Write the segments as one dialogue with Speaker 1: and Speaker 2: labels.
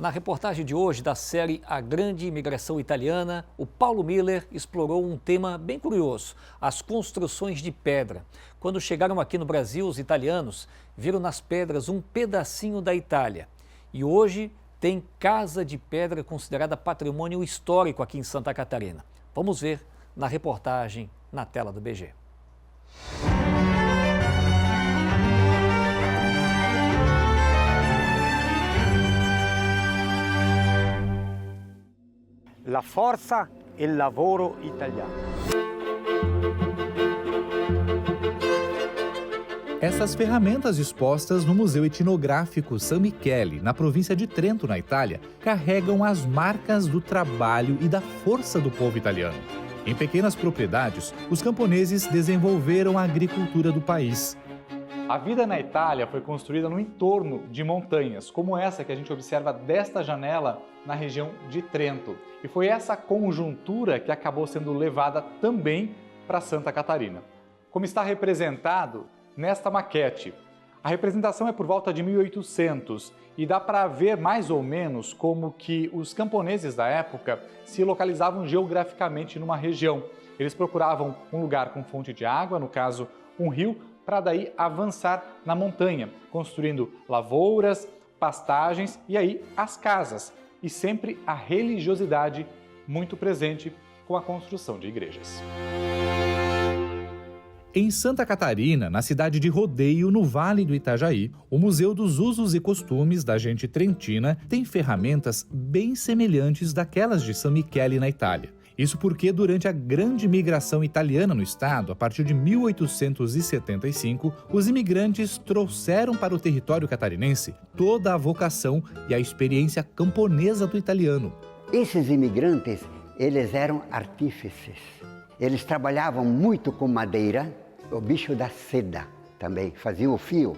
Speaker 1: Na reportagem de hoje da série A Grande Imigração Italiana, o Paulo Miller explorou um tema bem curioso, as construções de pedra. Quando chegaram aqui no Brasil, os italianos viram nas pedras um pedacinho da Itália. E hoje tem Casa de Pedra considerada patrimônio histórico aqui em Santa Catarina. Vamos ver na reportagem na tela do BG.
Speaker 2: La forza e il lavoro italiano.
Speaker 3: Essas ferramentas expostas no Museu Etnográfico San Michele, na província de Trento, na Itália, carregam as marcas do trabalho e da força do povo italiano. Em pequenas propriedades, os camponeses desenvolveram a agricultura do país.
Speaker 4: A vida na Itália foi construída no entorno de montanhas, como essa que a gente observa desta janela na região de Trento. E foi essa conjuntura que acabou sendo levada também para Santa Catarina. Como está representado nesta maquete. A representação é por volta de 1800 e dá para ver mais ou menos como que os camponeses da época se localizavam geograficamente numa região. Eles procuravam um lugar com fonte de água, no caso um rio, para daí avançar na montanha, construindo lavouras, pastagens e aí as casas. E sempre a religiosidade muito presente com a construção de igrejas.
Speaker 3: Em Santa Catarina, na cidade de Rodeio, no Vale do Itajaí, o Museu dos Usos e Costumes da Gente Trentina tem ferramentas bem semelhantes daquelas de San Michele na Itália. Isso porque, durante a grande migração italiana no estado, a partir de 1875, os imigrantes trouxeram para o território catarinense toda a vocação e a experiência camponesa do italiano.
Speaker 5: Esses imigrantes, eles eram artífices. Eles trabalhavam muito com madeira, o bicho da seda também, faziam o fio.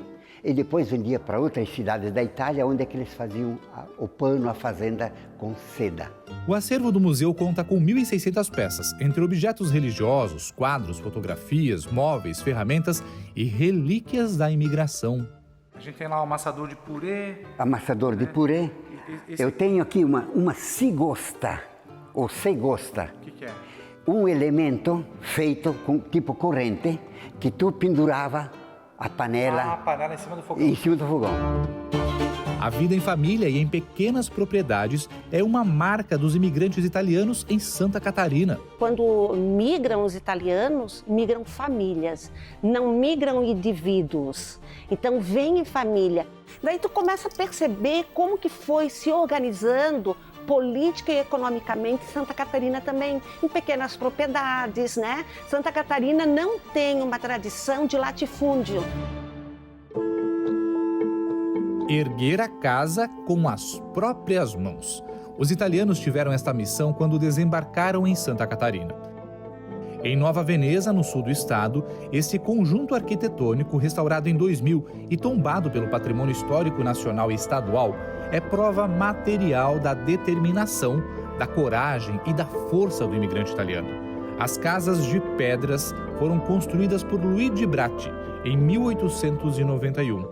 Speaker 5: E depois vendia para outras cidades da Itália, onde é que eles faziam o pano, a fazenda com seda.
Speaker 3: O acervo do museu conta com 1.600 peças, entre objetos religiosos, quadros, fotografias, móveis, ferramentas e relíquias da imigração.
Speaker 4: A gente tem lá o amassador de purê.
Speaker 5: Amassador de purê. Eu tenho aqui uma cigosta, ou segosta.
Speaker 4: O que é?
Speaker 5: Um elemento feito com tipo corrente, que tu pendurava a panela,
Speaker 4: a panela em cima do fogão.
Speaker 5: Em cima do fogão.
Speaker 3: A vida em família e em pequenas propriedades é uma marca dos imigrantes italianos em Santa Catarina.
Speaker 6: Quando migram os italianos, migram famílias, não migram indivíduos. Então vem em família. Daí tu começa a perceber como que foi se organizando política e economicamente Santa Catarina também, em pequenas propriedades, né? Santa Catarina não tem uma tradição de latifúndio.
Speaker 3: Erguer a casa com as próprias mãos. Os italianos tiveram esta missão quando desembarcaram em Santa Catarina. Em Nova Veneza, no sul do estado, esse conjunto arquitetônico, restaurado em 2000 e tombado pelo Patrimônio Histórico Nacional e Estadual, é prova material da determinação, da coragem e da força do imigrante italiano. As casas de pedras foram construídas por Luigi Bratti em 1891.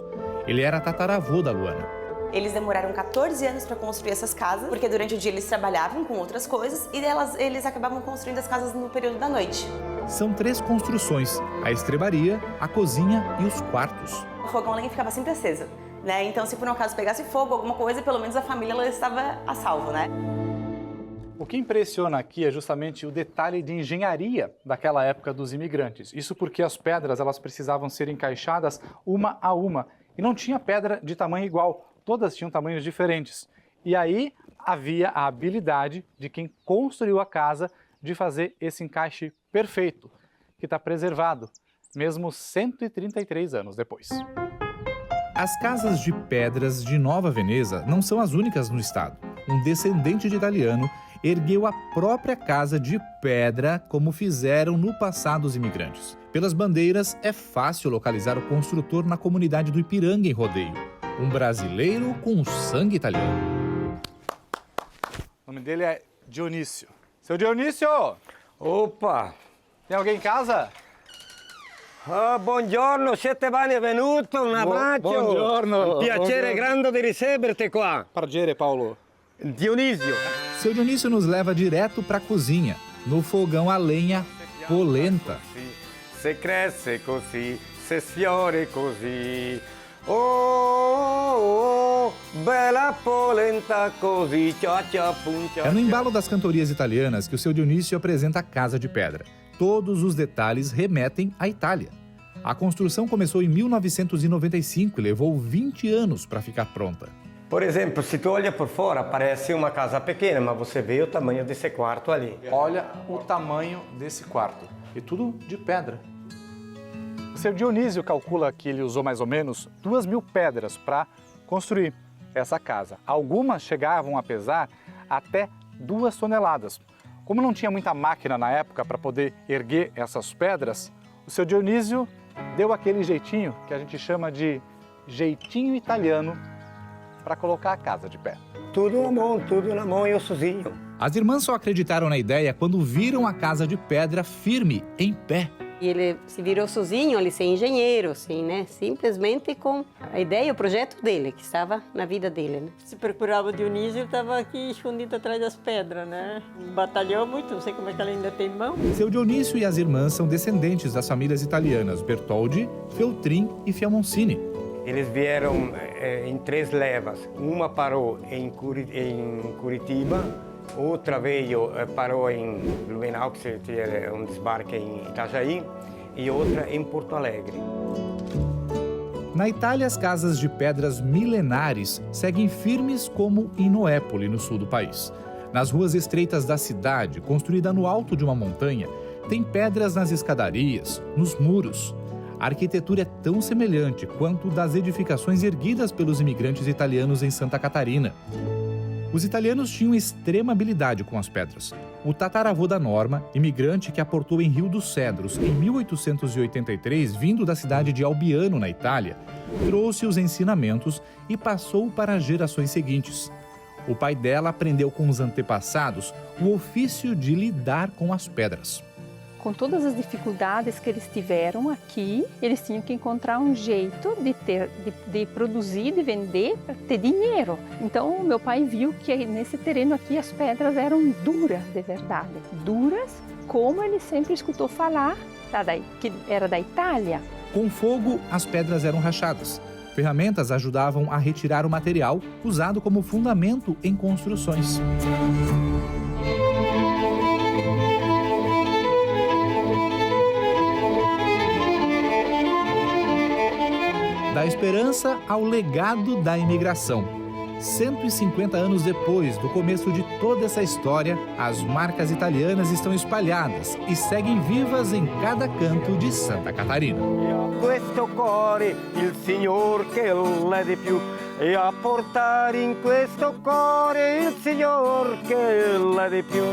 Speaker 3: Ele era tataravô da Luana.
Speaker 7: Eles demoraram 14 anos para construir essas casas, porque durante o dia eles trabalhavam com outras coisas e eles acabavam construindo as casas no período da noite.
Speaker 3: São 3 construções: a estrebaria, a cozinha e os quartos.
Speaker 7: O fogão a lenha ficava sempre acesa, né? Então, se por um acaso pegasse fogo, alguma coisa, pelo menos a família ela estava a salvo, né?
Speaker 4: O que impressiona aqui é justamente o detalhe de engenharia daquela época dos imigrantes. Isso porque as pedras elas precisavam ser encaixadas uma a uma e não tinha pedra de tamanho igual. Todas tinham tamanhos diferentes. E aí havia a habilidade de quem construiu a casa de fazer esse encaixe perfeito, que está preservado, mesmo 133 anos depois.
Speaker 3: As casas de pedras de Nova Veneza não são as únicas no estado. Um descendente de italiano ergueu a própria casa de pedra, como fizeram no passado os imigrantes. Pelas bandeiras, é fácil localizar o construtor na comunidade do Ipiranga, em Rodeio. Um brasileiro com sangue italiano.
Speaker 4: O nome dele é Dionísio. Seu Dionísio!
Speaker 2: Opa!
Speaker 4: Tem alguém em casa?
Speaker 2: Oh, buongiorno, siete benvenuti, un abbraccio.
Speaker 4: Buongiorno.
Speaker 2: Un piacere grande di riceverti qua.
Speaker 4: Prazer, Paulo.
Speaker 2: Dionísio.
Speaker 3: Seu Dionísio nos leva direto para a cozinha, no fogão a lenha polenta.
Speaker 2: Se cresce così, se sfiori così. Oh, oh, oh, bella polenta così, tchá, tchá, pum, tchá,
Speaker 3: É no embalo das cantorias italianas que o seu Dionísio apresenta a Casa de Pedra. Todos os detalhes remetem à Itália. A construção começou em 1995 e levou 20 anos para ficar pronta.
Speaker 2: Por exemplo, se tu olha por fora, parece uma casa pequena, mas você vê o tamanho desse quarto ali.
Speaker 4: Olha o tamanho desse quarto. E tudo de pedra. O seu Dionísio calcula que ele usou mais ou menos 2.000 pedras para construir essa casa. Algumas chegavam a pesar até 2 toneladas. Como não tinha muita máquina na época para poder erguer essas pedras, o seu Dionísio deu aquele jeitinho que a gente chama de jeitinho italiano para colocar a casa de pé.
Speaker 2: Tudo na mão e eu sozinho.
Speaker 3: As irmãs só acreditaram na ideia quando viram a casa de pedra firme, em pé.
Speaker 8: E ele se virou sozinho, ele ser engenheiro, assim, né? Simplesmente com a ideia e o projeto dele, que estava na vida dele, né?
Speaker 9: Se procurava o Dionísio, ele estava aqui escondido atrás das pedras, né? Batalhou muito, não sei como é que ela ainda tem mão.
Speaker 3: Seu Dionísio e as irmãs são descendentes das famílias italianas Bertoldi, Feltrin e Fiamoncini.
Speaker 2: Eles vieram em 3 levas. Uma parou em Curitiba, outra parou em Blumenau, que é um desbarque em Itajaí, e outra em Porto Alegre.
Speaker 3: Na Itália, as casas de pedras milenares seguem firmes como em Noépoli, no sul do país. Nas ruas estreitas da cidade, construída no alto de uma montanha, tem pedras nas escadarias, nos muros. A arquitetura é tão semelhante quanto das edificações erguidas pelos imigrantes italianos em Santa Catarina. Os italianos tinham extrema habilidade com as pedras. O tataravô da Norma, imigrante que aportou em Rio dos Cedros em 1883, vindo da cidade de Albiano, na Itália, trouxe os ensinamentos e passou para as gerações seguintes. O pai dela aprendeu com os antepassados o ofício de lidar com as pedras.
Speaker 10: Com todas as dificuldades que eles tiveram aqui, eles tinham que encontrar um jeito de produzir, de vender, para ter dinheiro. Então, meu pai viu que nesse terreno aqui as pedras eram duras de verdade. Duras, como ele sempre escutou falar, que era da Itália.
Speaker 3: Com fogo, as pedras eram rachadas. Ferramentas ajudavam a retirar o material usado como fundamento em construções. Da esperança ao legado da imigração. 150 anos depois do começo de toda essa história, as marcas italianas estão espalhadas e seguem vivas em cada canto de Santa Catarina.
Speaker 2: Questo cuore, il Signor che l'è di più, e a portare in questo cuore il Signor che l'è di più.